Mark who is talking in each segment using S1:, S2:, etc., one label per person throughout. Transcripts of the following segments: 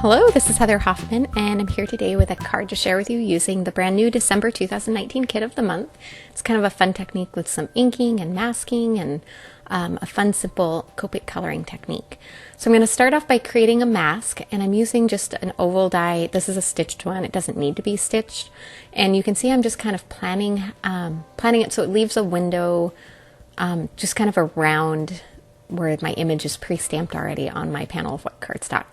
S1: Hello, this is Heather Hoffman, and I'm here today with a card to share with you using the brand new December 2019 kit of the month. It's kind of a fun technique with some inking and masking and a fun, simple Copic coloring technique. So I'm going to start off by creating a mask, and I'm using just an oval die. This is a stitched one. It doesn't need to be stitched. And you can see I'm just kind of planning it so it leaves a window just kind of around where my image is pre-stamped already on my panel of white cardstock.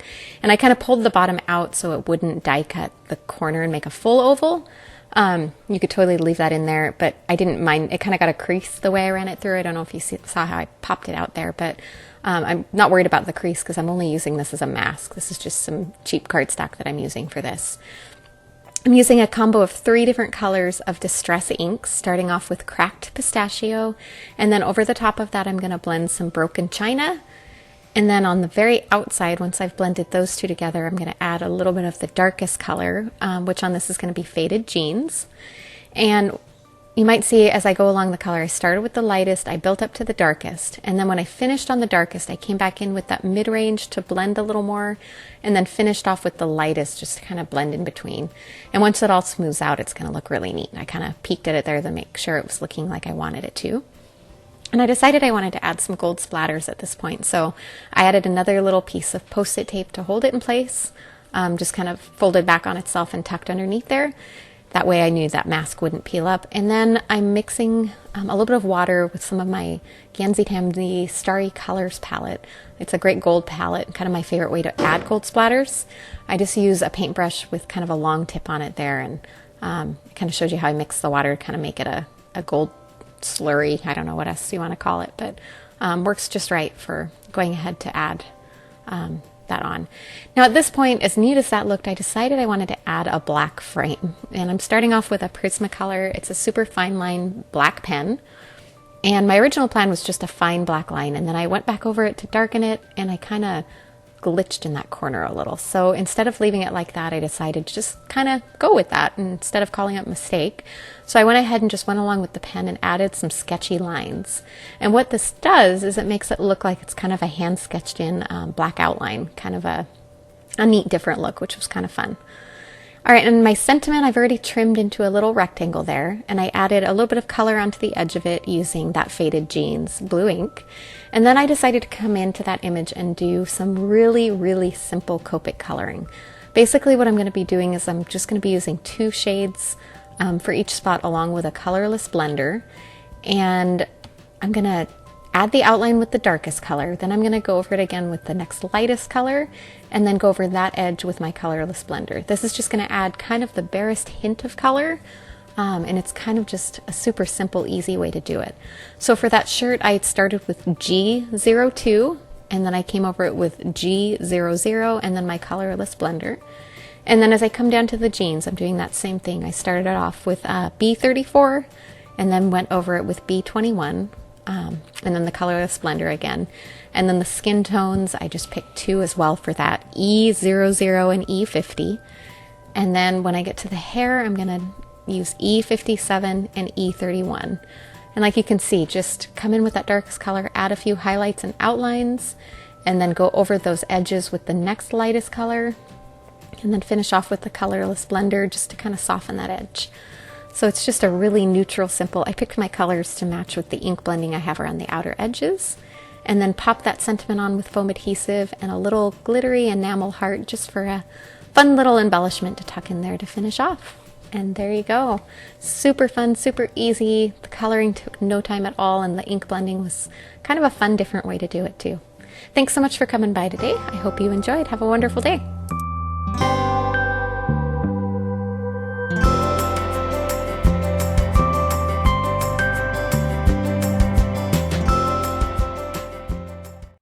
S1: And I kind of pulled the bottom out so it wouldn't die cut the corner and make a full oval. You could totally leave that in there, but I didn't mind. It kind of got a crease the way I ran it through. I don't know if you saw how I popped it out there, but I'm not worried about the crease because I'm only using this as a mask. This is just some cheap cardstock that I'm using for this. I'm using a combo of 3 different colors of Distress inks, starting off with Cracked Pistachio, and then over the top of that I'm going to blend some Broken China, and then on the very outside, once I've blended those two together, I'm going to add a little bit of the darkest color, which on this is going to be Faded Jeans. And you might see as I go along the color, I started with the lightest, I built up to the darkest, and then when I finished on the darkest, I came back in with that mid-range to blend a little more, and then finished off with the lightest just to kind of blend in between. And once it all smooths out, it's going to look really neat. I kind of peeked at it there to make sure it was looking like I wanted it to. And I decided I wanted to add some gold splatters at this point, so I added another little piece of Post-it tape to hold it in place, just kind of folded back on itself and tucked underneath there. That way I knew that mask wouldn't peel up. And then I'm mixing a little bit of water with some of my Tambi Starry Colors palette. It's a great gold palette, kind of my favorite way to add gold splatters. I just use a paintbrush with kind of a long tip on it there, and it kind of shows you how I mix the water to kind of make it a gold slurry. I don't know what else you want to call it, but works just right for going ahead to add that on. Now at this point, as neat as that looked, I decided I wanted to add a black frame, and I'm starting off with a Prismacolor. It's a super fine line black pen, and my original plan was just a fine black line, and then I went back over it to darken it, and I kind of glitched in that corner a little. So instead of leaving it like that, I decided to just kind of go with that instead of calling it a mistake. So I went ahead and just went along with the pen and added some sketchy lines. And what this does is it makes it look like it's kind of a hand sketched in black outline, kind of a neat different look, which was kind of fun. All right, and my sentiment I've already trimmed into a little rectangle there, and I added a little bit of color onto the edge of it using that Faded Jeans blue ink. And then I decided to come into that image and do some really, really simple Copic coloring. Basically what I'm going to be doing is I'm just going to be using 2 shades for each spot along with a colorless blender, and I'm going to add the outline with the darkest color, then I'm going to go over it again with the next lightest color, and then go over that edge with my colorless blender. This is just going to add kind of the barest hint of color, and it's kind of just a super simple, easy way to do it. So for that shirt, I started with G02, and then I came over it with G00, and then my colorless blender. And then as I come down to the jeans, I'm doing that same thing. I started it off with B34, and then went over it with B21, and then the colorless blender again. And then the skin tones, I just picked 2 as well for that, E00 and E50. And then when I get to the hair, I'm going to use E57 and E31. And like you can see, just come in with that darkest color, add a few highlights and outlines, and then go over those edges with the next lightest color, and then finish off with the colorless blender just to kind of soften that edge. So it's just a really neutral, simple. I picked my colors to match with the ink blending I have around the outer edges, and then pop that sentiment on with foam adhesive and a little glittery enamel heart just for a fun little embellishment to tuck in there to finish off. And there you go. Super fun, super easy. The coloring took no time at all, and the ink blending was kind of a fun, different way to do it too. Thanks so much for coming by today. I hope you enjoyed. Have a wonderful day.